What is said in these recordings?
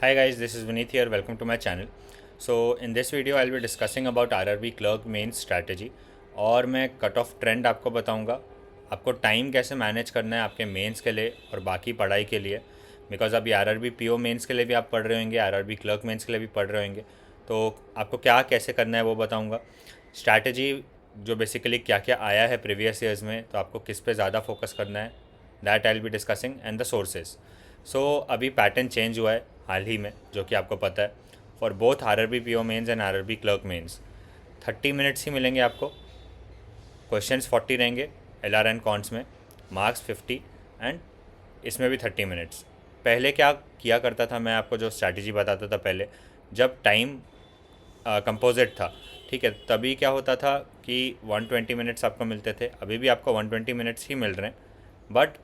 Hi guys, this is Vineet here. Welcome to my channel. So in this video I'll be discussing about RRB clerk main strategy और मैं cut off trend आपको बताऊंगा। आपको time कैसे manage करना है आपके मेंस के लिए और बाकी पढ़ाई के लिए, बिकॉज अभी RRB पीओ मेंस के लिए भी आप पढ़ रहे होंगे, RRB क्लर्क मेंस के लिए भी पढ़ रहे होंगे, तो आपको क्या कैसे करना है वो बताऊँगा। स्ट्रैटेजी जो बेसिकली क्या क्या आया है प्रीवियस ईयर्स में, तो आपको किस पे ज़्यादा फोकस करना है, that I will be discussing and the sources. So अभी पैटर्न चेंज हुआ है हाल ही में, जो कि आपको पता है। For both RRB PO mains and RRB clerk mains 30 minutes ही मिलेंगे आपको। क्वेश्चंस 40 रहेंगे LR एंड कॉन्स में, मार्क्स 50 एंड इसमें भी 30 मिनट्स। पहले क्या किया करता था मैं आपको जो स्ट्रैटेजी बताता था पहले, जब टाइम कंपोजिट था, ठीक है, तभी क्या होता था कि 120 मिनट्स आपको मिलते थे। अभी भी आपको 120 मिनट्स ही मिल रहे हैं, बट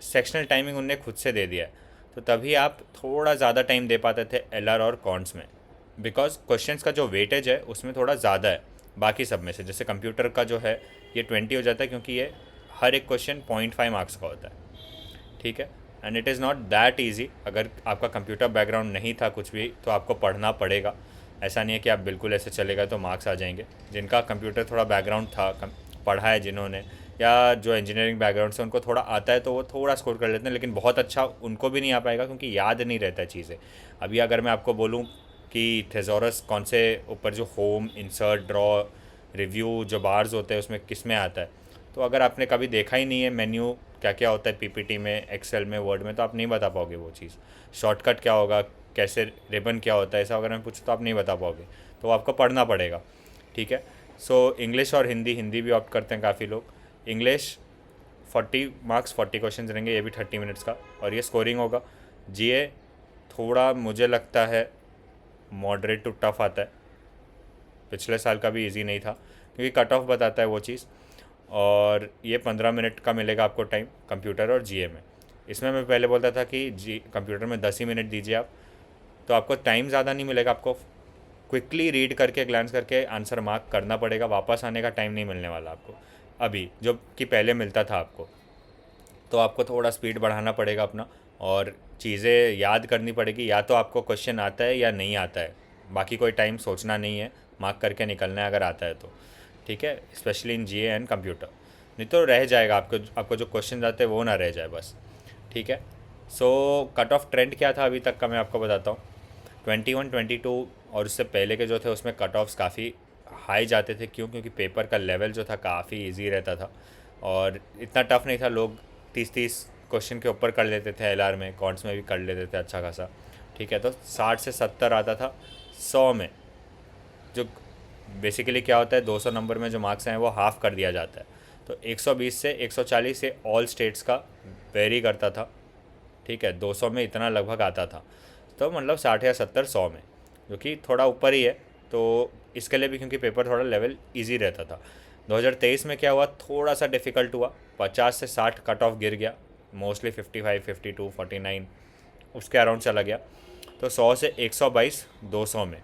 सेक्शनल टाइमिंग उनने खुद से दे दिया है, तो तभी आप थोड़ा ज़्यादा टाइम दे पाते थे LR और कॉन्ट्स में, बिकॉज क्वेश्चंस का जो वेटेज है उसमें थोड़ा ज़्यादा है बाकी सब में से। जैसे कंप्यूटर का जो है ये 20 हो जाता है, क्योंकि ये हर एक क्वेश्चन 0.5 मार्क्स का होता है, ठीक है। And it is not that easy. अगर आपका कंप्यूटर बैकग्राउंड नहीं था कुछ भी, तो आपको पढ़ना पड़ेगा। ऐसा नहीं है कि आप बिल्कुल ऐसे चलेगा तो मार्क्स आ जाएंगे। जिनका कंप्यूटर थोड़ा बैकग्राउंड था, पढ़ा है जिन्होंने, या जो इंजीनियरिंग बैकग्राउंड से उनको थोड़ा आता है, तो वो थोड़ा स्कोर कर लेते हैं, लेकिन बहुत अच्छा उनको भी नहीं आ पाएगा क्योंकि याद नहीं रहता है चीज़ें। अभी अगर मैं आपको बोलूँ कि थेजोरस कौन से ऊपर जो होम, इंसर्ट, ड्रॉ, रिव्यू जो बार्स होते हैं उसमें किस में आता है, तो अगर आपने कभी देखा ही नहीं है मेन्यू क्या क्या होता है पीपीटी में, एक्सेल में, वर्ड में, तो आप नहीं बता पाओगे वो चीज़। शॉर्टकट क्या होगा, कैसे रिबन क्या होता है, ऐसा अगर मैं पूछूँ तो आप नहीं बता पाओगे, तो आपको पढ़ना पड़ेगा, ठीक है। सो इंग्लिश और हिंदी, हिंदी भी ऑप्ट करते हैं काफ़ी लोग। इंग्लिश 40 मार्क्स, 40 क्वेश्चन रहेंगे, ये भी 30 मिनट्स का, और ये स्कोरिंग होगा। जीए थोड़ा मुझे लगता है मॉडरेट टू टफ आता है, पिछले साल का भी इजी नहीं था, क्योंकि कट ऑफ बताता है वो चीज़। और ये 15 मिनट का मिलेगा आपको टाइम कंप्यूटर और जीए में। इसमें मैं पहले बोलता था कि जी कंप्यूटर में 10 ही मिनट दीजिए आप, तो आपको टाइम ज़्यादा नहीं मिलेगा। आपको क्विकली रीड करके, ग्लांस करके आंसर मार्क करना पड़ेगा, वापस आने का टाइम नहीं मिलने वाला आपको अभी, जो कि पहले मिलता था आपको। तो आपको थोड़ा स्पीड बढ़ाना पड़ेगा अपना, और चीज़ें याद करनी पड़ेगी। या तो आपको क्वेश्चन आता है या नहीं आता है, बाकी कोई टाइम सोचना नहीं है, मार्क करके निकलना है अगर आता है तो, ठीक है। Specially in GA and computer, नहीं तो रह जाएगा आपको जो क्वेश्चन आते हैं वो ना रह जाए बस, ठीक है। सो कट ऑफ ट्रेंड क्या था अभी तक का मैं आपको बताता हूँ। 21, 22 और उससे पहले के जो थे उसमें कट ऑफ्स काफ़ी हाई जाते थे। क्यों? क्योंकि पेपर का लेवल जो था काफ़ी इजी रहता था और इतना टफ नहीं था। लोग 30-30 क्वेश्चन के ऊपर कर लेते थे, LR में, कॉन्ट्स में भी कर लेते थे अच्छा खासा, ठीक है। तो 60 से 70 आता था 100 में। जो बेसिकली क्या होता है, 200 नंबर में जो मार्क्स हैं वो हाफ़ कर दिया जाता है, तो 120 से 140 से ऑल स्टेट्स का वेरी करता था, ठीक है। 200 में इतना लगभग आता था, तो मतलब 60 या 70 100 में, जो कि थोड़ा ऊपर ही है। तो इसके लिए भी, क्योंकि पेपर थोड़ा लेवल इजी रहता था। 2023 में क्या हुआ, थोड़ा सा डिफ़िकल्ट हुआ, 50 से 60 कट ऑफ गिर गया, मोस्टली 55, 52, 49 उसके अराउंड चला गया। तो 100 से 122, 200 में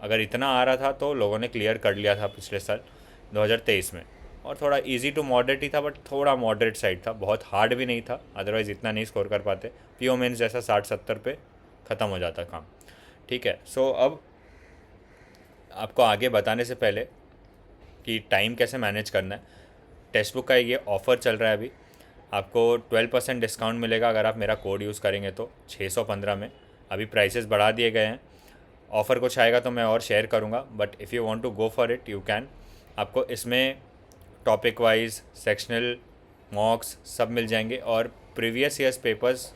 अगर इतना आ रहा था तो लोगों ने क्लियर कर लिया था पिछले साल 2023 में। और थोड़ा इजी टू मॉडरेट ही था, बट थोड़ा मॉडरेट साइड था, बहुत हार्ड भी नहीं था, अदरवाइज़ इतना नहीं स्कोर कर पाते। पीओ मेंस जैसा 60-70 पे ख़त्म हो जाता काम, ठीक है। सो अब आपको आगे बताने से पहले कि टाइम कैसे मैनेज करना है, टेक्स्ट बुक का ये ऑफ़र चल रहा है अभी। आपको 12% डिस्काउंट मिलेगा अगर आप मेरा कोड यूज़ करेंगे तो 615 में। अभी प्राइसेस बढ़ा दिए गए हैं, ऑफ़र कुछ आएगा तो मैं और शेयर करूँगा, but if you want to go for it you can. आपको इसमें टॉपिक वाइज, सेक्शनल, मॉक्स सब मिल जाएंगे, और प्रीवियस ईयर्स पेपर्स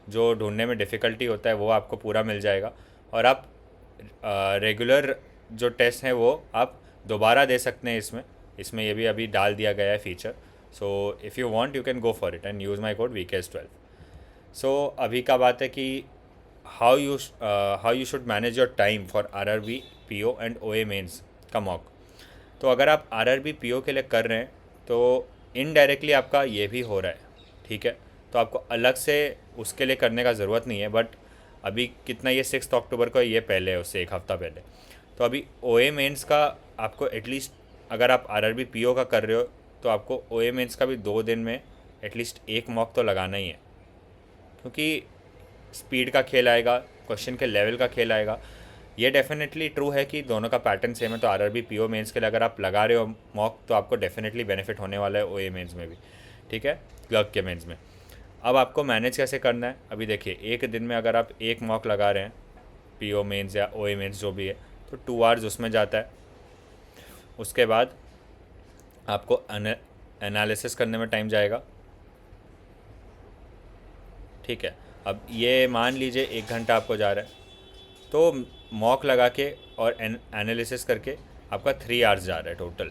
जो ढूंढने में डिफ़िकल्टी होता है वो आपको पूरा मिल जाएगा। और आप रेगुलर जो टेस्ट हैं वो आप दोबारा दे सकते हैं इसमें। इसमें ये भी अभी डाल दिया गया है feature. So if you want you can go for it and use my code VKS12। So अभी का बात है कि how you should manage your time for RRB PO and OA mains का मॉक। तो अगर आप RRB PO के लिए कर रहे हैं तो इनडायरेक्टली आपका ये भी हो रहा है, ठीक है। तो आपको अलग से उसके लिए करने का ज़रूरत नहीं है, बट अभी कितना, ये 6 अक्टूबर को है, ये पहले है उससे एक हफ़्ता पहले। तो अभी OA मेंस का आपको एटलीस्ट, अगर आप RRB PO का कर रहे हो तो आपको OA मेंस का भी 2 दिन में एटलीस्ट एक मॉक तो लगाना ही है, क्योंकि स्पीड का खेल आएगा, क्वेश्चन के लेवल का खेल आएगा। ये डेफिनेटली ट्रू है कि दोनों का पैटर्न सेम है। तो आरआरबी पीओ मेंस के लिए अगर आप लगा रहे हो मॉक तो आपको डेफिनेटली बेनिफिट होने वाला है ओए मेंस में भी, ठीक है, क्लर्क के मेंस में। अब आपको मैनेज कैसे करना है, अभी देखिए, एक दिन में अगर आप एक मॉक लगा रहे हैं पीओ मेंस या ओए मेंस जो भी है, तो 2 आवर्स उसमें जाता है। उसके बाद आपको एनालिसिस करने में टाइम जाएगा, ठीक है। अब ये मान लीजिए 1 घंटा आपको जा रहा है, तो मॉक लगा के और एनालिसिस करके आपका 3 आवर्स जा रहा है टोटल।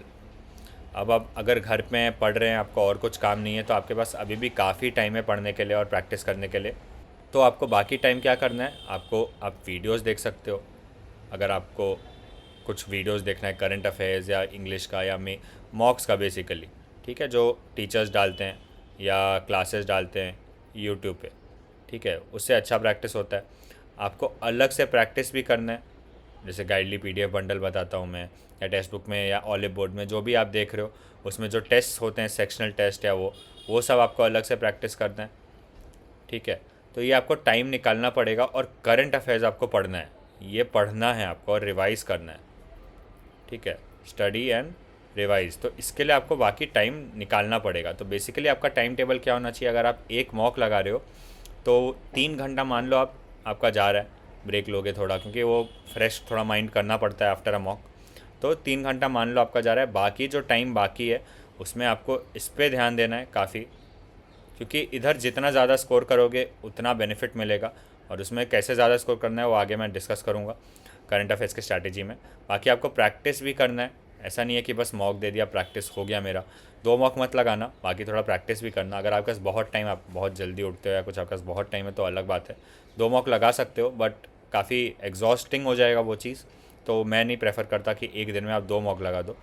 अब आप अगर घर में पढ़ रहे हैं, आपको और कुछ काम नहीं है, तो आपके पास अभी भी काफ़ी टाइम है पढ़ने के लिए और प्रैक्टिस करने के लिए। तो आपको बाकी टाइम क्या करना है, आप वीडियोस देख सकते हो। अगर आपको कुछ वीडियोस देखना है करंट अफेयर्स या इंग्लिश का या मॉक्स का बेसिकली, ठीक है, जो टीचर्स डालते हैं या क्लासेस डालते हैं यूट्यूब पे, ठीक है, उससे अच्छा प्रैक्टिस होता है। आपको अलग से प्रैक्टिस भी करना है, जैसे गाइडली पीडीएफ बंडल बताता हूँ मैं, या टेक्स्ट बुक में या ऑलिव बोर्ड में जो भी आप देख रहे हो, उसमें जो टेस्ट होते हैं सेक्शनल टेस्ट या वो सब आपको अलग से प्रैक्टिस करना है, ठीक है। तो ये आपको टाइम निकालना पड़ेगा। और करंट अफेयर्स आपको पढ़ना है, ये पढ़ना है आपको और रिवाइज़ करना है, ठीक है, स्टडी एंड रिवाइज। तो इसके लिए आपको बाकी टाइम निकालना पड़ेगा। तो बेसिकली आपका टाइम टेबल क्या होना चाहिए, अगर आप एक मॉक लगा रहे हो तो 3 घंटा मान लो आपका जा रहा है, ब्रेक लोगे थोड़ा क्योंकि वो फ्रेश थोड़ा माइंड करना पड़ता है आफ्टर अ मॉक। तो 3 घंटा मान लो आपका जा रहा है, बाकी जो टाइम बाकी है उसमें आपको इस पर ध्यान देना है काफ़ी, क्योंकि इधर जितना ज़्यादा स्कोर करोगे उतना बेनिफिट मिलेगा। और उसमें कैसे ज़्यादा स्कोर करना है वो आगे मैं डिस्कस करूँगा करंट अफेयर्स की स्ट्रैटेजी में। बाकी आपको प्रैक्टिस भी करना है, ऐसा नहीं है कि बस मॉक दे दिया प्रैक्टिस हो गया मेरा। 2 मॉक मत लगाना, बाकी थोड़ा प्रैक्टिस भी करना। अगर आपके पास बहुत टाइम, आप बहुत जल्दी उठते हो या कुछ आपके पास बहुत टाइम है तो अलग बात है, 2 मॉक लगा सकते हो, बट काफ़ी एग्जॉस्टिंग हो जाएगा वो चीज़। तो मैं नहीं प्रेफर करता कि एक दिन में आप 2 मॉक लगा दो।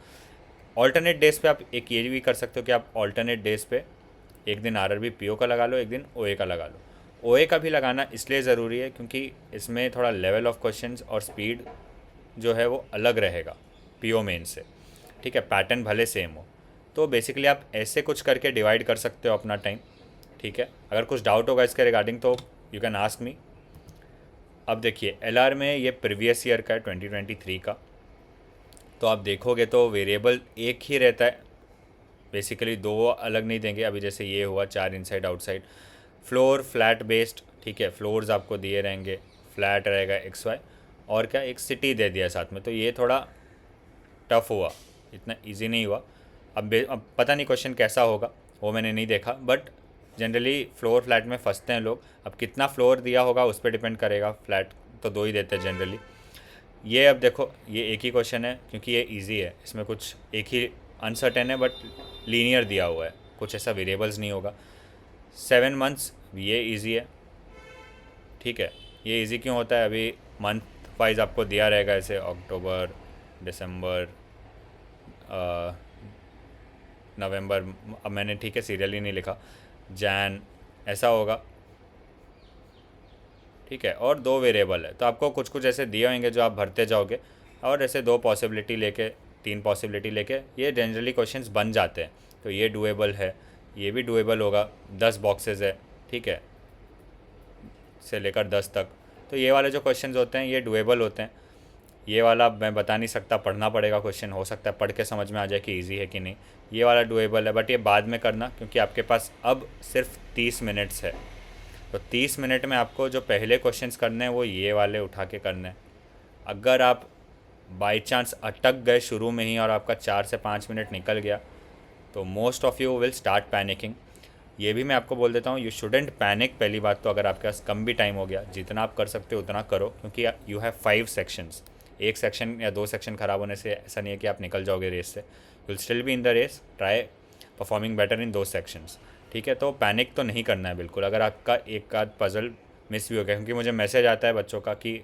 ऑल्टरनेट डेज़ पे आप एक ये भी कर सकते हो कि आप ऑल्टरनेट डेज़ पे एक दिन आरआरबी पीओ का लगा लो, एक दिन ओए का लगा लो। ओए का भी लगाना इसलिए ज़रूरी है क्योंकि इसमें थोड़ा लेवल ऑफ क्वेश्चंस और स्पीड जो है वो अलग रहेगा पीओ मेन से, ठीक है, पैटर्न भले सेम हो। तो बेसिकली आप ऐसे कुछ करके डिवाइड कर सकते हो अपना टाइम, ठीक है। अगर कुछ डाउट होगा इसके रिगार्डिंग तो यू कैन आस्क मी। अब देखिए एलआर में ये प्रीवियस ईयर का है 2023 का, तो आप देखोगे तो वेरिएबल एक ही रहता है बेसिकली, 2 अलग नहीं देंगे। अभी जैसे ये हुआ 4 inside outside, floor flat based, ठीक है, फ्लोर्स आपको दिए रहेंगे, फ्लैट रहेगा एक्स वाई, और क्या एक सिटी दे दिया साथ में। तो ये थोड़ा टफ हुआ, इतना इजी नहीं हुआ। अब पता नहीं क्वेश्चन कैसा होगा, वो मैंने नहीं देखा, बट जनरली फ्लोर फ्लैट में फंसते हैं लोग। अब कितना फ्लोर दिया होगा उस पर डिपेंड करेगा, फ्लैट तो 2 ही देते हैं जनरली। ये अब देखो ये एक ही क्वेश्चन है क्योंकि ये इजी है, इसमें कुछ एक ही अनसर्टेन है बट लीनियर दिया हुआ है, कुछ ऐसा वेरिएबल्स नहीं होगा। 7 मंथ्स ये इजी है, ठीक है। ये इजी क्यों होता है, अभी मंथ वाइज आपको दिया रहेगा, ऐसे अक्टूबर, दिसंबर, नवंबर, अब मैंने ठीक है सीरियल ही नहीं लिखा, जैन, ऐसा होगा, ठीक है। और 2 वेरिएबल है तो आपको कुछ कुछ ऐसे दिए होंगे जो आप भरते जाओगे, और ऐसे 2 पॉसिबिलिटी लेके 3 पॉसिबिलिटी लेके ये जनरली क्वेश्चंस बन जाते हैं। तो ये डुएबल है, ये भी डुएबल होगा, 10 बॉक्सेस है, ठीक है, से लेकर 10 तक। तो ये वाले जो क्वेश्चंस होते हैं ये डुएबल होते हैं। ये वाला मैं बता नहीं सकता, पढ़ना पड़ेगा क्वेश्चन, हो सकता है पढ़ के समझ में आ जाए कि ईजी है कि नहीं। ये वाला डुएबल है, बट ये बाद में करना क्योंकि आपके पास अब सिर्फ 30 मिनट्स है। तो 30 मिनट में आपको जो पहले क्वेश्चंस करने हैं वो ये वाले उठा के करने हैं। अगर आप बाई चांस अटक गए शुरू में ही और आपका 4 से 5 मिनट निकल गया तो most of you will start panicking. ये भी मैं आपको बोल देता हूँ, यू शुडेंट पैनिक। पहली बात तो अगर आपके पास कम भी टाइम हो गया, जितना आप कर सकते हो उतना करो, क्योंकि यू हैव 5 सेक्शंस। एक सेक्शन या 2 सेक्शन ख़राब होने से ऐसा नहीं है कि आप निकल जाओगे रेस से, you will still be in the race, try performing better in 2 sections, ठीक है। तो पैनिक तो नहीं करना है बिल्कुल। अगर आपका एक आध पज़ल मिस भी हो गया, क्योंकि मुझे मैसेज आता है बच्चों का कि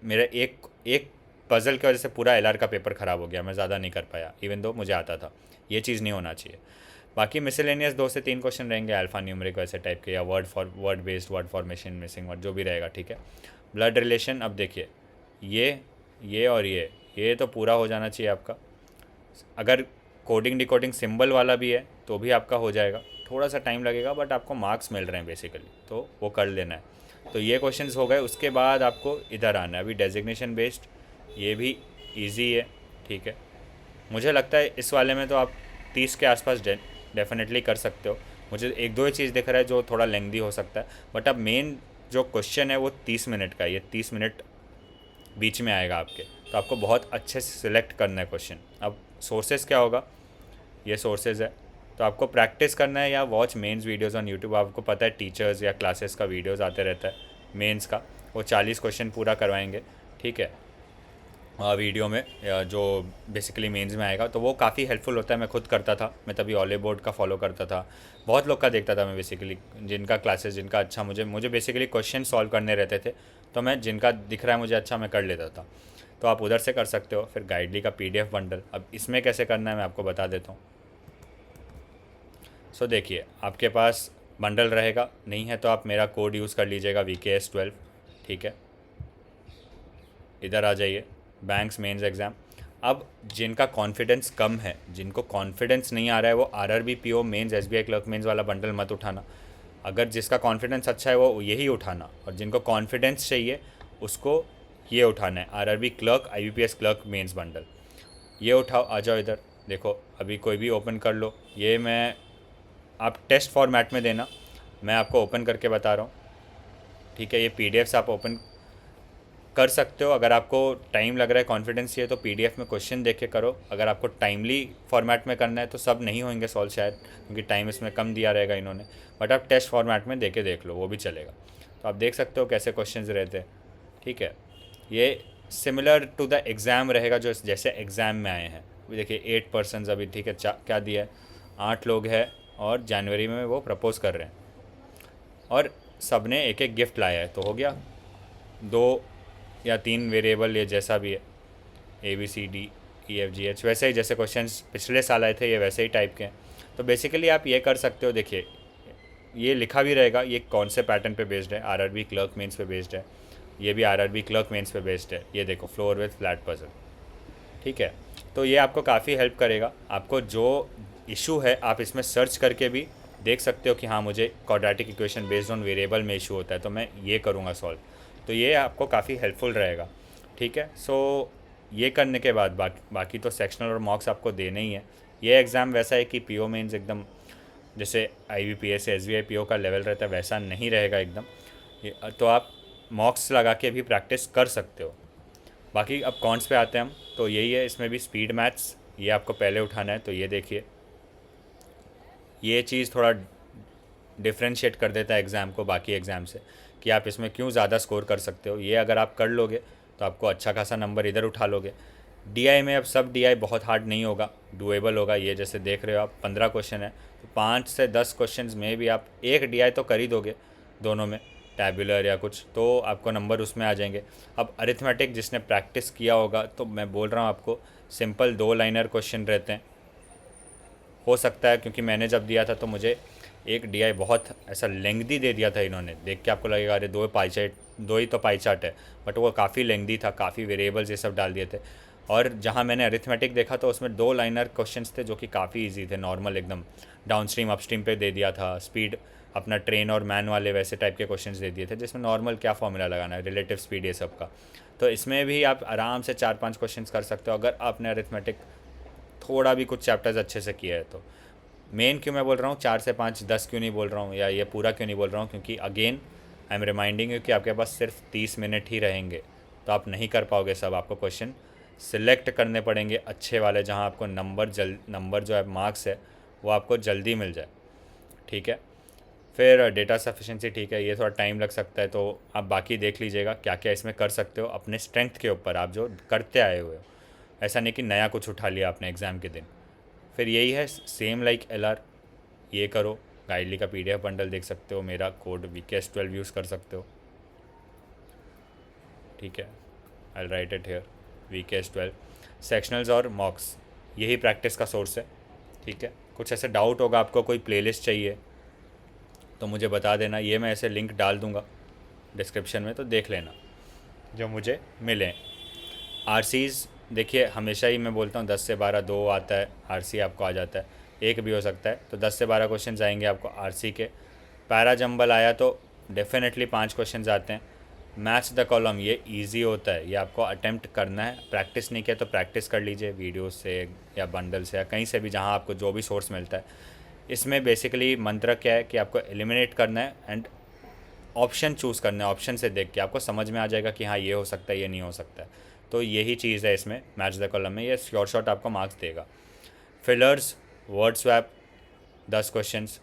मेरा एक पज़ल की वजह से पूरा एलआर का पेपर ख़राब हो गया, मैं ज़्यादा नहीं कर पाया, इवन दो मुझे आता था। ये चीज़ नहीं होना चाहिए। बाकी मिसलेनियस 2 से 3 क्वेश्चन रहेंगे, अल्फ़ा न्यूमेरिक वैसे टाइप के, या word based, word formation, missing word, जो भी रहेगा, ठीक है। ब्लड रिलेशन, अब देखिए ये और ये तो पूरा हो जाना चाहिए आपका। अगर कोडिंग डिकोडिंग सिंबल वाला भी है तो भी आपका हो जाएगा, थोड़ा सा टाइम लगेगा बट आपको मार्क्स मिल रहे हैं बेसिकली, तो वो कर लेना है। तो ये क्वेश्चंस हो गए। उसके बाद आपको इधर आना है, अभी डेजिग्नेशन बेस्ड, ये भी इजी है, ठीक है। मुझे लगता है इस वाले में तो आप 30 के आसपास डेफिनेटली कर सकते हो। मुझे एक दो ही चीज़ दिख रहा है जो थोड़ा लेंदी हो सकता है, बट अब मेन जो क्वेश्चन है वो 30 मिनट का है, ये 30 मिनट बीच में आएगा आपके, तो आपको बहुत अच्छे से सिलेक्ट करना है क्वेश्चन। अब सोर्सेज क्या होगा, ये सोर्सेज है, तो आपको प्रैक्टिस करना है या watch mains videos on YouTube. आपको पता है टीचर्स या क्लासेस का वीडियोस आते रहता है मेंस का, वो 40 क्वेश्चन पूरा करवाएंगे, ठीक है, वीडियो में, जो बेसिकली मेंस में आएगा, तो वो काफ़ी हेल्पफुल होता है। मैं खुद करता था, मैं तभी ऑले बोर्ड का फॉलो करता था, बहुत लोग का देखता था मैं बेसिकली, जिनका क्लासेस जिनका अच्छा, मुझे बेसिकली क्वेश्चन सॉल्व करने रहते थे, तो मैं जिनका दिख रहा है मुझे अच्छा मैं कर लेता था, तो आप उधर से कर सकते हो। फिर गाइडली का PDF बंडल, अब इसमें कैसे करना है मैं आपको बता देता हूँ। सो देखिए, आपके पास बंडल रहेगा, नहीं है तो आप मेरा कोड यूज़ कर लीजिएगा VKS12, ठीक है। इधर आ जाइए, बैंक्स मेंस एग्ज़ाम। अब जिनका कॉन्फिडेंस कम है, जिनको कॉन्फिडेंस नहीं आ रहा है, वो RRB PO mains SBI clerk mains वाला बंडल मत उठाना। अगर जिसका कॉन्फिडेंस अच्छा है वो यही उठाना, और जिनको कॉन्फिडेंस चाहिए उसको ये उठाना है, RRB clerk IBPS clerk mains bundle. ये उठाओ, आ जाओ इधर, देखो अभी कोई भी ओपन कर लो। ये मैं आप टेस्ट फॉर्मेट में देना, मैं आपको ओपन करके बता रहा हूँ, ठीक है। ये PDFs आप ओपन कर सकते हो। अगर आपको टाइम लग रहा है, कॉन्फिडेंस चाहिए, तो PDF में क्वेश्चन देख के करो। अगर आपको टाइमली फॉर्मेट में करना है तो सब नहीं होंगे सॉल्व शायद, क्योंकि टाइम इसमें कम दिया रहेगा इन्होंने, बट आप टेस्ट फॉर्मेट में देख लो, वो भी चलेगा। तो आप देख सकते हो कैसे क्वेश्चंस रहते हैं, ठीक है। ये सिमिलर टू द एग्ज़ाम रहेगा जो जैसे एग्ज़ाम में आए हैं। अभी देखिए 8 पर्सनस अभी, ठीक है, क्या दिया है, 8 लोग हैं, और जनवरी में वो प्रपोज़ कर रहे हैं, और सब ने एक एक गिफ्ट लाया है, तो हो गया 2 या 3 वेरिएबल, ये जैसा भी है, ABCDEFGH, वैसे ही जैसे क्वेश्चंस पिछले साल आए थे ये वैसे ही टाइप के हैं। तो बेसिकली आप ये कर सकते हो। देखिए ये लिखा भी रहेगा ये कौन से पैटर्न पे बेस्ड है, RRB क्लर्क मेंस पे बेस्ड है, ये भी RRB क्लर्क मेंस पे बेस्ड है। ये देखो, फ्लोर विथ फ्लैट पजल, ठीक है। तो ये आपको काफ़ी हेल्प करेगा। आपको जो इशू है आप इसमें सर्च करके भी देख सकते हो कि हाँ मुझे quadratic equation based on variable में इशू होता है, तो मैं ये करूँगा सॉल्व। तो ये आपको काफ़ी हेल्पफुल रहेगा, ठीक है। सो ये करने के बाद बाकी तो सेक्शनल और मॉक्स आपको देने ही है। ये एग्ज़ाम वैसा है कि PO मेंस एकदम जैसे IBPS SBI PO का लेवल रहता है वैसा नहीं रहेगा एकदम, तो आप मॉक्स लगा के भी प्रैक्टिस कर सकते हो। बाकी अब कॉन्स पे आते हैं हम, तो यही है, इसमें भी स्पीड मैथ्स, ये आपको पहले उठाना है। तो ये देखिए, ये चीज़ थोड़ा डिफ्रेंशिएट कर देता है एग्ज़ाम को बाकी एग्ज़ाम से, कि आप इसमें क्यों ज़्यादा स्कोर कर सकते हो। ये अगर आप कर लोगे तो आपको अच्छा खासा नंबर इधर उठा लोगे। DI में अब सब DI बहुत हार्ड नहीं होगा, डुएबल होगा। ये जैसे देख रहे हो आप 15 क्वेश्चन है, तो 5 से 10 क्वेश्चन में भी आप एक DI तो कर ही दोगे, दोनों में टैबुलर या कुछ, तो आपको नंबर उसमें आ जाएंगे। अब अरिथमेटिक जिसने प्रैक्टिस किया होगा, तो मैं बोल रहा हूँ आपको, सिंपल 2 लाइनर क्वेश्चन रहते हैं। हो सकता है क्योंकि मैंने जब दिया था तो मुझे एक DI बहुत ऐसा लेंथी दे दिया था इन्होंने, देख के आपको लगेगा अरे दो ही तो पाई चार्ट है, बट वो काफ़ी लेंथी था, काफ़ी वेरिएबल्स ये सब डाल दिए थे। और जहाँ मैंने अरिथमेटिक देखा तो उसमें 2 लाइनर क्वेश्चंस थे जो कि काफ़ी इजी थे, नॉर्मल एकदम, डाउनस्ट्रीम अपस्ट्रीम पे दे दिया था, स्पीड अपना ट्रेन और मैन वाले वैसे टाइप के क्वेश्चंस दे दिए थे, जिसमें नॉर्मल क्या फॉर्मूला लगाना है, रिलेटिव स्पीड, ये सब का। तो इसमें भी आप आराम से 4-5 क्वेश्चंस कर सकते हो अगर आपने अरिथमेटिक थोड़ा भी कुछ चैप्टर्स अच्छे से किया है तो। मेन क्यों मैं बोल रहा हूँ 4 से 5, 10 क्यों नहीं बोल रहा हूँ, या ये पूरा क्यों नहीं बोल रहा हूँ, क्योंकि again I am reminding you कि आपके पास सिर्फ 30 मिनट ही रहेंगे, तो आप नहीं कर पाओगे सब। आपको क्वेश्चन सिलेक्ट करने पड़ेंगे अच्छे वाले, जहाँ आपको नंबर जो है मार्क्स है वो आपको जल्दी मिल जाए, ठीक है। फिर डेटा सफिशेंसी, ठीक है, ये थोड़ा टाइम लग सकता है, तो आप बाकी देख लीजिएगा क्या क्या इसमें कर सकते हो अपने स्ट्रेंथ के ऊपर, आप जो करते आए हुए हो, ऐसा नहीं कि नया कुछ उठा लिया आपने एग्ज़ाम के दिन। फिर यही है, सेम लाइक LR, ये करो। गाइडली का PDF बंडल देख सकते हो, मेरा कोड VKS12 यूज़ कर सकते हो, ठीक है। आई राइट इट हेयर, VKS12। सेक्शनल्स और मॉक्स यही प्रैक्टिस का सोर्स है, ठीक है। कुछ ऐसे डाउट होगा आपको, कोई प्लेलिस्ट चाहिए तो मुझे बता देना, ये मैं ऐसे लिंक डाल दूँगा डिस्क्रिप्शन में, तो देख लेना जो मुझे मिले। RCs देखिए, हमेशा ही मैं बोलता हूँ 10 से 12 2 आता है, RC आपको आ जाता है, एक भी हो सकता है, तो 10 से 12 क्वेश्चन आएंगे आपको RC के। पैरा जंबल आया तो डेफिनेटली 5 क्वेश्चन आते हैं। मैच द कॉलम ये इजी होता है, ये आपको अटेम्प्ट करना है। प्रैक्टिस नहीं किया तो प्रैक्टिस कर लीजिए वीडियोस से या बंडल से या कहीं से भी, जहाँ आपको जो भी सोर्स मिलता है। इसमें बेसिकली मंत्र क्या है कि आपको एलिमिनेट करना है एंड ऑप्शन चूज़ करना है। ऑप्शन से देख के आपको समझ में आ जाएगा कि हाँ ये हो सकता है, ये नहीं हो सकता है। तो यही चीज़ है इसमें मैच द कॉलम में, ये श्योर शॉट आपको मार्क्स देगा। फिलर्स, वर्ड स्वैप, 10 क्वेश्चंस,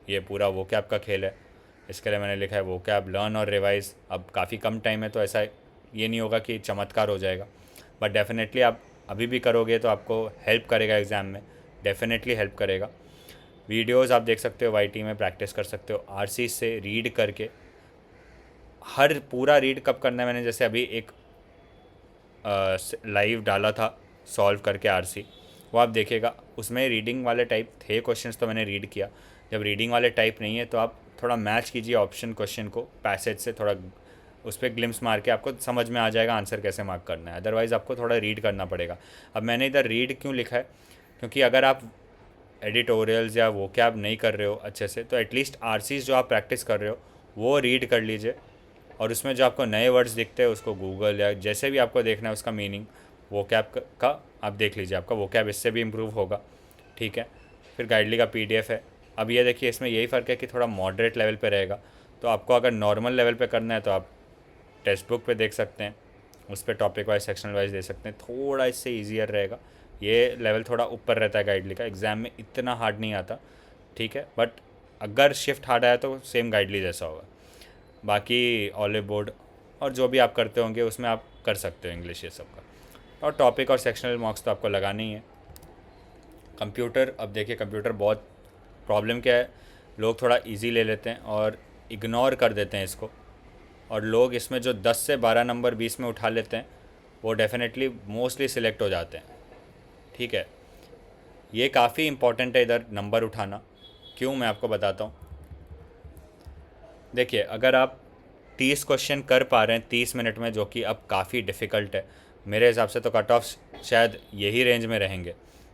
ये पूरा वो कैब का खेल है। इसके लिए मैंने लिखा है वो कैब लर्न और रिवाइज। अब काफ़ी कम टाइम है तो ऐसा ये नहीं होगा कि चमत्कार हो जाएगा, बट डेफिनेटली आप अभी भी करोगे तो आपको हेल्प करेगा एग्ज़ाम में, डेफिनेटली हेल्प करेगा। वीडियोस आप देख सकते हो, वाईटी में प्रैक्टिस कर सकते हो आरसी से रीड करके। हर पूरा रीड कब करना है, मैंने जैसे अभी एक लाइव डाला था सॉल्व करके आरसी, वो आप देखिएगा। उसमें रीडिंग वाले टाइप थे क्वेश्चंस तो मैंने रीड किया। जब रीडिंग वाले टाइप नहीं है तो आप थोड़ा मैच कीजिए ऑप्शन क्वेश्चन को पैसेज से, थोड़ा उस पर ग्लिम्स मार के आपको समझ में आ जाएगा आंसर कैसे मार्क करना है। अदरवाइज़ आपको थोड़ा रीड करना पड़ेगा। अब मैंने इधर रीड क्यों लिखा है, क्योंकि अगर आप एडिटोरियल्स या वो कैब नहीं कर रहे हो अच्छे से तो एटलीस्ट आरसीज जो आप प्रैक्टिस कर रहे हो वो रीड कर लीजिए। और उसमें जो आपको नए वर्ड्स दिखते हैं उसको गूगल या जैसे भी आपको देखना है उसका मीनिंग वो कैब का आप देख लीजिए, आपका वो कैब इससे भी इम्प्रूव होगा। ठीक है, फिर गाइडली का पीडीएफ है। अब ये देखिए इसमें यही फ़र्क है कि थोड़ा मॉडरेट लेवल पे रहेगा। तो आपको अगर नॉर्मल लेवल पे करना है तो आप टेक्स्ट बुक पे देख सकते हैं, उस पर टॉपिक वाइज सेक्शनल वाइज दे सकते हैं, थोड़ा इससे ईजियर रहेगा। ये लेवल थोड़ा ऊपर रहता है गाइडली का, एग्ज़ाम में इतना हार्ड नहीं आता। ठीक है, बट अगर शिफ्ट हार्ड आया तो सेम गाइडली जैसा होगा। बाकी ऑलिव बोर्ड और जो भी आप करते होंगे उसमें आप कर सकते हो इंग्लिश ये सब का। और टॉपिक और सेक्शनल मार्क्स तो आपको लगाने ही है। कंप्यूटर, अब देखिए कंप्यूटर बहुत प्रॉब्लम क्या है, लोग थोड़ा इजी ले लेते हैं और इग्नोर कर देते हैं इसको। और लोग इसमें जो 10 से 12 नंबर 20 में उठा लेते हैं वो डेफिनेटली मोस्टली सिलेक्ट हो जाते हैं। ठीक है, ये काफ़ी इंपॉर्टेंट है इधर नंबर उठाना। क्यों, मैं आपको बताता हूँ। देखिए अगर आप 30 क्वेश्चन कर पा रहे हैं 30 मिनट में, जो कि अब काफ़ी डिफ़िकल्ट है मेरे हिसाब से, तो कट ऑफ शायद यही रेंज में रहेंगे।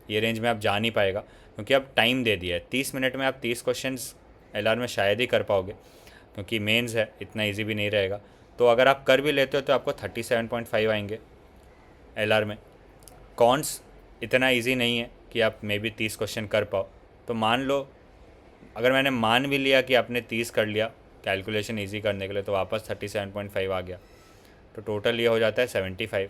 ये रेंज में आप जा नहीं पाएगा क्योंकि अब टाइम दे दिया है। 30 मिनट में आप 30 क्वेश्चंस एलआर में शायद ही कर पाओगे, क्योंकि मेंस है, इतना इजी भी नहीं रहेगा। तो अगर आप कर भी लेते हो तो आपको 37.5 आएंगे एलआर में। कॉन्स इतना इजी नहीं है कि आप मे बी 30 क्वेश्चन कर पाओ। तो मान लो अगर मैंने मान भी लिया कि आपने 30 कर लिया कैलकुलेशन इजी करने के लिए, तो वापस 37.5 आ गया, तो टोटल ये हो जाता है 75।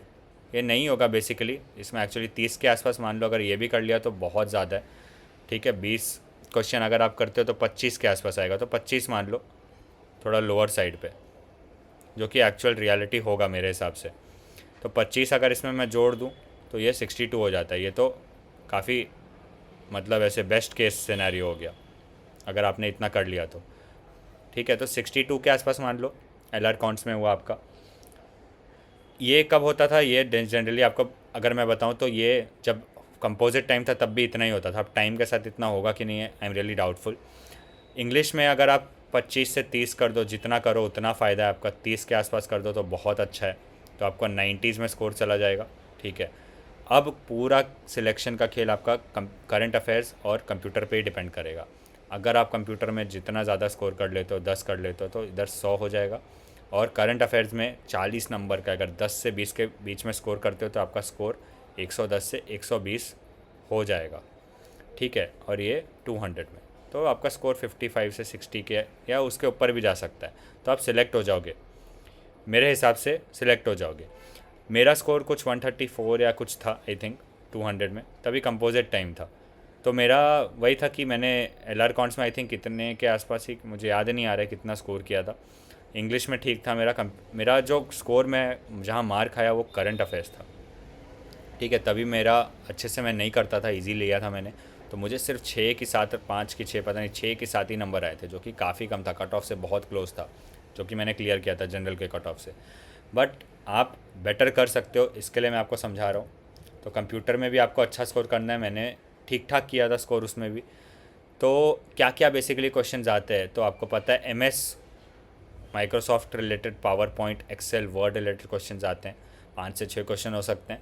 ये नहीं होगा बेसिकली, इसमें एक्चुअली 30 के आसपास मान लो। अगर ये भी कर लिया तो बहुत ज़्यादा है। ठीक है, 20 क्वेश्चन अगर आप करते हो तो 25 के आसपास आएगा, तो 25 मान लो, थोड़ा लोअर साइड पे, जो कि एक्चुअल रियलिटी होगा मेरे हिसाब से। तो 25 अगर इसमें मैं जोड़ दूँ तो ये 62 हो जाता है। ये तो काफ़ी मतलब ऐसे बेस्ट केस सिनेरियो हो गया अगर आपने इतना कर लिया तो। ठीक है, तो 62 के आसपास मान लो एलआर काउंट्स में हुआ आपका। ये कब होता था, ये जनरली आपको अगर मैं बताऊं तो ये जब कंपोजिट टाइम था तब भी इतना ही होता था। अब टाइम के साथ इतना होगा कि नहीं है, I am really doubtful. English में अगर आप 25 से 30 कर दो, जितना करो उतना फ़ायदा है आपका। 30 के आसपास कर दो तो बहुत अच्छा है, तो आपका 90s में स्कोर चला जाएगा। ठीक है, अब पूरा सिलेक्शन का खेल आपका करंट अफेयर्स और कंप्यूटर पे ही डिपेंड करेगा। अगर आप कंप्यूटर में जितना ज़्यादा स्कोर कर लेते हो, 10 कर लेते हो, तो इधर 100 हो जाएगा। और करंट अफेयर्स में 40 नंबर का अगर 10 से 20 के बीच में स्कोर करते हो तो आपका स्कोर 110 से 120 हो जाएगा। ठीक है, और ये 200 में तो आपका स्कोर 55 से 60 के या उसके ऊपर भी जा सकता है। तो आप सिलेक्ट हो जाओगे, मेरे हिसाब से सिलेक्ट हो जाओगे। मेरा स्कोर कुछ 134 या कुछ था आई थिंक 200 में, तभी कंपोजिट टाइम था। तो मेरा वही था कि मैंने एलआर काउंट्स में आई थिंक कितने के आसपास ही, मुझे याद नहीं आ रहा है कितना स्कोर किया था। इंग्लिश में ठीक था मेरा जो स्कोर मैं जहाँ मार खाया वो करंट अफेयर्स था। ठीक है, तभी मेरा अच्छे से मैं नहीं करता था, इजी लिया था मैंने। तो मुझे सिर्फ 6 की 7, 5 की 6, पता नहीं 6 की 7 ही नंबर आए थे, जो कि काफ़ी कम था, कट ऑफ से बहुत क्लोज था, जो कि मैंने क्लियर किया था जनरल के कट ऑफ से। बट आप बेटर कर सकते हो, इसके लिए मैं आपको समझा रहा हूँ। तो कंप्यूटर में भी आपको अच्छा स्कोर करना है, मैंने ठीक ठाक किया था स्कोर उसमें भी। तो क्या क्या बेसिकली क्वेश्चन आते हैं तो आपको पता है, MS Microsoft related, PowerPoint, Excel, Word related question आते हैं। 5 से 6 क्वेश्चन हो सकते हैं।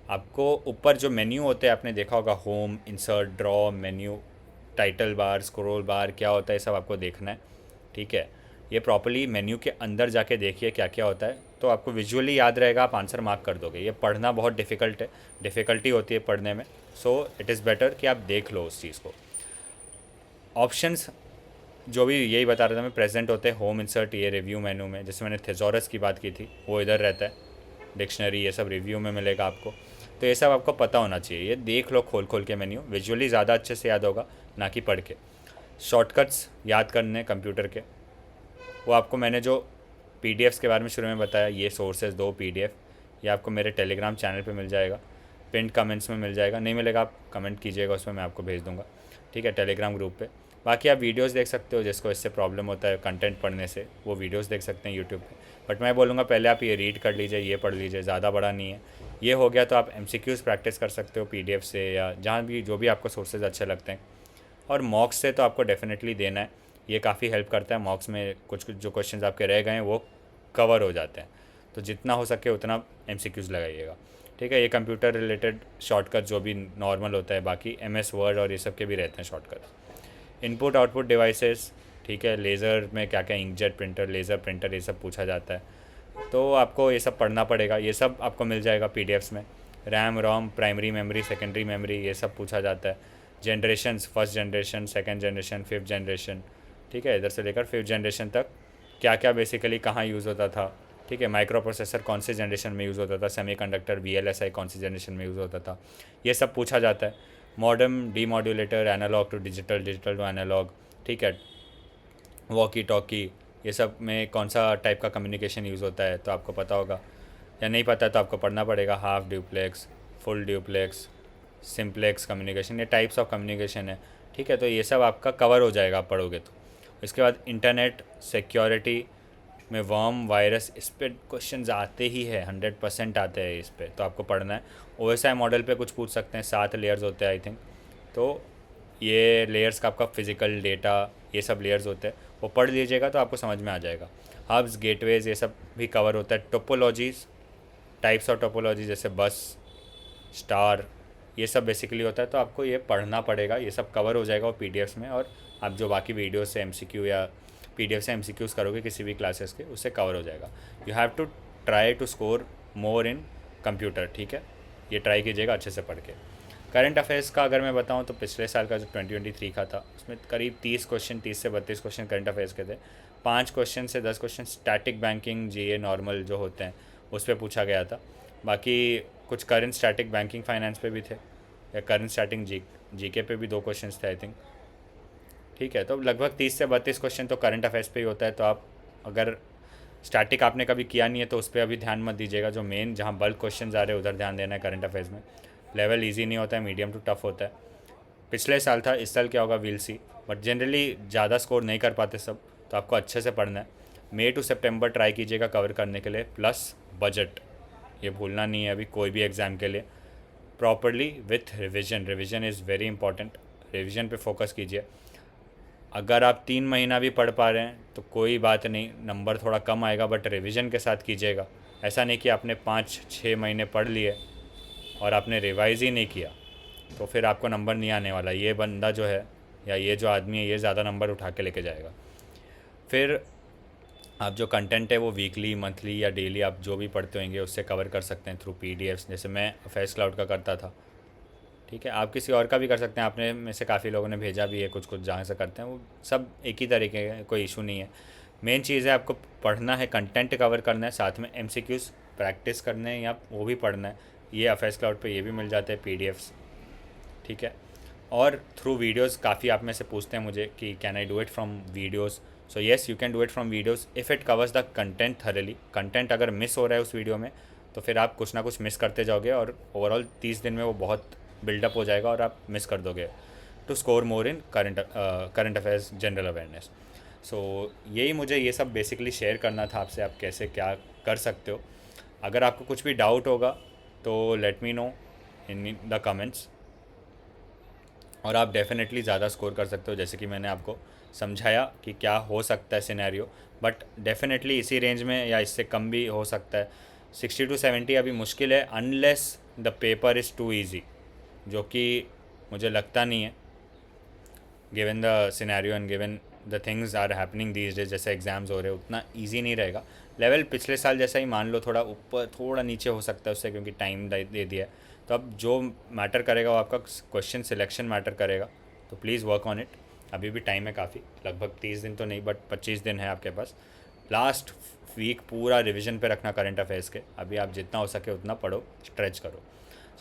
आपको ऊपर जो मेन्यू होते हैं आपने देखा होगा, home, insert, draw, menu, title bar, scroll बार क्या होता है, ये सब आपको देखना है। ठीक है, ये प्रॉपर्ली मेन्यू के अंदर जाके देखिए क्या क्या होता है, तो आपको विजुअली याद रहेगा, आप आंसर मार्क कर दोगे। ये पढ़ना बहुत डिफ़िकल्ट है, डिफ़िकल्टी होती है पढ़ने में, सो इट इज़ बेटर कि आप देख लो उस चीज़ को। ऑप्शंस जो भी यही बता रहा था मैं, प्रेजेंट होते हैं होम इंसर्ट ये रिव्यू मेनू में, जैसे मैंने थेसॉरस की बात की थी वो इधर रहता है, डिक्शनरी ये सब रिव्यू में मिलेगा आपको। तो ये सब आपको पता होना चाहिए, ये देख लो खोल खोल के मेन्यू, विजुअली ज़्यादा अच्छे से याद होगा ना कि पढ़ के। शॉर्टकट्स याद करने कंप्यूटर के, वो आपको मैंने जो पीडीएफ्स के बारे में शुरू में बताया, ये सोर्सेज 2 पीडीएफ, ये आपको मेरे टेलीग्राम चैनल पे मिल जाएगा, पिन कमेंट्स में मिल जाएगा, नहीं मिलेगा आप कमेंट कीजिएगा, उसमें मैं आपको भेज दूंगा, ठीक है, टेलीग्राम ग्रुप पे। बाकी आप वीडियोस देख सकते हो, जिसको इससे प्रॉब्लम होता है कंटेंट पढ़ने से, वो वीडियोस देख सकते हैं यूट्यूब पे। बट मैं बोलूँगा पहले आप ये रीड कर लीजिए, ये पढ़ लीजिए, ज़्यादा बड़ा नहीं है। ये हो गया तो आप एमसीक्यूज़ प्रैक्टिस कर सकते हो पीडीएफ से, या जहाँ भी जो भी आपको सोर्सेज अच्छे लगते हैं। और मॉक्स से तो आपको डेफिनेटली देना है, ये काफ़ी हेल्प करता है। मॉक्स में कुछ कुछ जो क्वेश्चंस आपके रह गए हैं वो कवर हो जाते हैं, तो जितना हो सके उतना एमसीक्यूज़ लगाइएगा, ठीक है। ये कंप्यूटर रिलेटेड शॉर्टकट जो भी नॉर्मल होता है, बाकी एमएस वर्ड और ये सब के भी रहते हैं शॉर्टकट। इनपुट आउटपुट डिवाइसेस, ठीक है, लेज़र में क्या क्या, इंकजेट प्रिंटर, लेज़र प्रिंटर, ये सब पूछा जाता है, तो आपको ये सब पढ़ना पड़ेगा। ये सब आपको मिल जाएगा पीडीएफ्स में। RAM ROM, primary memory, secondary memory, ये सब पूछा जाता है। Generations, first generation, second generation, fifth generation, ठीक है, इधर से लेकर फिफ्थ जनरेशन तक क्या क्या बेसिकली कहाँ यूज़ होता था, ठीक है। माइक्रो प्रोसेसर कौन से जनरेशन में यूज़ होता था, सेमीकंडक्टर वीएलएसआई कौन सी जनरेशन में यूज़ होता था, ये सब पूछा जाता है। Modem, demodulator, analog to digital, digital to analog, ठीक है, वॉकी टॉकी, ये सब में कौन सा टाइप का कम्युनिकेशन यूज़ होता है, तो आपको पता होगा, या नहीं पता तो आपको पढ़ना पड़ेगा। Half duplex, full duplex, simplex communication, ये टाइप्स ऑफ कम्युनिकेशन है, ठीक है। तो ये सब आपका कवर हो जाएगा आप पढ़ोगे तो। इसके बाद इंटरनेट सिक्योरिटी में वर्म, वायरस, इस पर क्वेश्चन आते ही है, 100% आते हैं इस पर, तो आपको पढ़ना है। ओएसआई मॉडल पे कुछ पूछ सकते हैं, 7 लेयर्स होते हैं आई थिंक, तो ये लेयर्स का आपका फिज़िकल डेटा, ये सब लेयर्स होते हैं, वो पढ़ लीजिएगा तो आपको समझ में आ जाएगा। हब्स, गेटवेज, ये सब भी कवर होता है। टोपोलॉजीज़, टाइप्स ऑफ टोपोलॉजी, जैसे बस, स्टार, ये सब बेसिकली होता है, तो आपको ये पढ़ना पड़ेगा, ये सब कवर हो जाएगा वो पीडीएफ्स में। और आप जो बाकी वीडियो से एमसीक्यू या पीडीएफ से एमसीक्यूज़ करोगे किसी भी क्लासेस के, उससे कवर हो जाएगा। You have to try to score more in computer, ठीक है, ये ट्राई कीजिएगा अच्छे से पढ़ के। करंट अफेयर्स का अगर मैं बताऊं तो पिछले साल का जो 2023 का था, उसमें करीब 30 क्वेश्चन, 30 से 32 क्वेश्चन करंट अफेयर्स के थे। 5 क्वेश्चन से 10 क्वेश्चन स्टैटिक बैंकिंग, जीए नॉर्मल जो होते हैं उस पर पूछा गया था। बाकी कुछ करंट स्टैटिक बैंकिंग फाइनेंस पे भी थे, या करंट स्टैटिक जीके पे भी 2 क्वेश्चन थे आई थिंक, ठीक है। तो लगभग 30 से 32 क्वेश्चन तो करंट अफेयर्स पे ही होता है। तो आप अगर स्टैटिक आपने कभी किया नहीं है तो उस पर अभी ध्यान मत दीजिएगा, जो मेन जहाँ बल्क क्वेश्चन आ रहे हैं उधर ध्यान देना है करंट अफेयर्स में। लेवल इजी नहीं होता है, मीडियम टू टफ होता है। पिछले साल था, इस साल क्या होगा वील सी, बट जनरली ज़्यादा स्कोर नहीं कर पाते सब, तो आपको अच्छे से पढ़ना है। मई टू सितंबर ट्राई कीजिएगा कवर करने के लिए, प्लस बजट, ये भूलना नहीं है अभी कोई भी एग्ज़ाम के लिए, properly with revision. Revision is very important, revision पे फोकस कीजिए। अगर आप 3 महीना भी पढ़ पा रहे हैं तो कोई बात नहीं, नंबर थोड़ा कम आएगा, बट रिविज़न के साथ कीजिएगा। ऐसा नहीं कि आपने 5-6 महीने पढ़ लिए और आपने रिवाइज़ ही नहीं किया, तो फिर आपको नंबर नहीं आने वाला। ये बंदा जो है या ये जो आदमी है, ये ज़्यादा नंबर उठा के लेके जाएगा। फिर आप जो कंटेंट है वो वीकली, मंथली या डेली आप जो भी पढ़ते होंगे उससे कवर कर सकते हैं थ्रू पीडीएफ्स, जैसे मैं अफेयर्स क्लाउड का करता था, ठीक है। आप किसी और का भी कर सकते हैं, आपने में से काफ़ी लोगों ने भेजा भी है कुछ कुछ जहाँ से करते हैं, वो सब एक ही तरीके का, कोई इशू नहीं है। मेन चीज़ है आपको पढ़ना है, कंटेंट कवर करना है, साथ में एमसीक्यूज़ प्रैक्टिस करने हैं या वो भी पढ़ना है। ये अफेयर्स क्लाउड पे ये भी मिल जाते हैं पीडीएफ्स, ठीक है। और थ्रू वीडियोस काफ़ी आप में से पूछते हैं मुझे कि can I do it from videos, so yes you can do it from videos if it covers the content thoroughly. Content अगर मिस हो रहा है उस वीडियो में तो फिर आप कुछ ना कुछ मिस करते जाओगे, और ओवरऑल 30 दिन में वो बहुत बिल्डअप हो जाएगा और आप मिस कर दोगे to score more in current affairs, general awareness. So यही मुझे ये सब बेसिकली शेयर करना था आपसे, आप कैसे क्या कर सकते हो। अगर आपको कुछ भी डाउट होगा तो let me know in the comments, और आप डेफिनेटली ज़्यादा स्कोर कर सकते हो, जैसे कि मैंने आपको समझाया कि क्या हो सकता है सिनेरियो, बट डेफिनेटली इसी रेंज में या इससे कम भी हो सकता है। 60 to 70 अभी मुश्किल है, unless the paper is too easy, जो कि मुझे लगता नहीं है given the scenario and given the things are happening these days, जैसे एग्ज़ाम्स हो रहे उतना ईजी नहीं रहेगा। लेवल पिछले साल जैसा ही मान लो, थोड़ा ऊपर थोड़ा नीचे हो सकता है उससे, क्योंकि टाइम दे दिया है। तो अब जो मैटर करेगा वो आपका क्वेश्चन सिलेक्शन मैटर करेगा। तो प्लीज़ वर्क ऑन इट। अभी भी टाइम है काफ़ी, लगभग 30 दिन तो नहीं बट 25 दिन है आपके पास। लास्ट वीक पूरा रिवीजन पे रखना करंट अफेयर्स के। अभी आप जितना हो सके उतना पढ़ो, स्ट्रेच करो।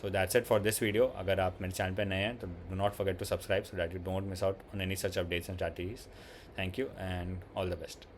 So that's it for this video. अगर आप मेरे चैनल पे नए हैं तो do not forget to subscribe so that you don't miss out on any such updates and strategies. Thank you and all the best.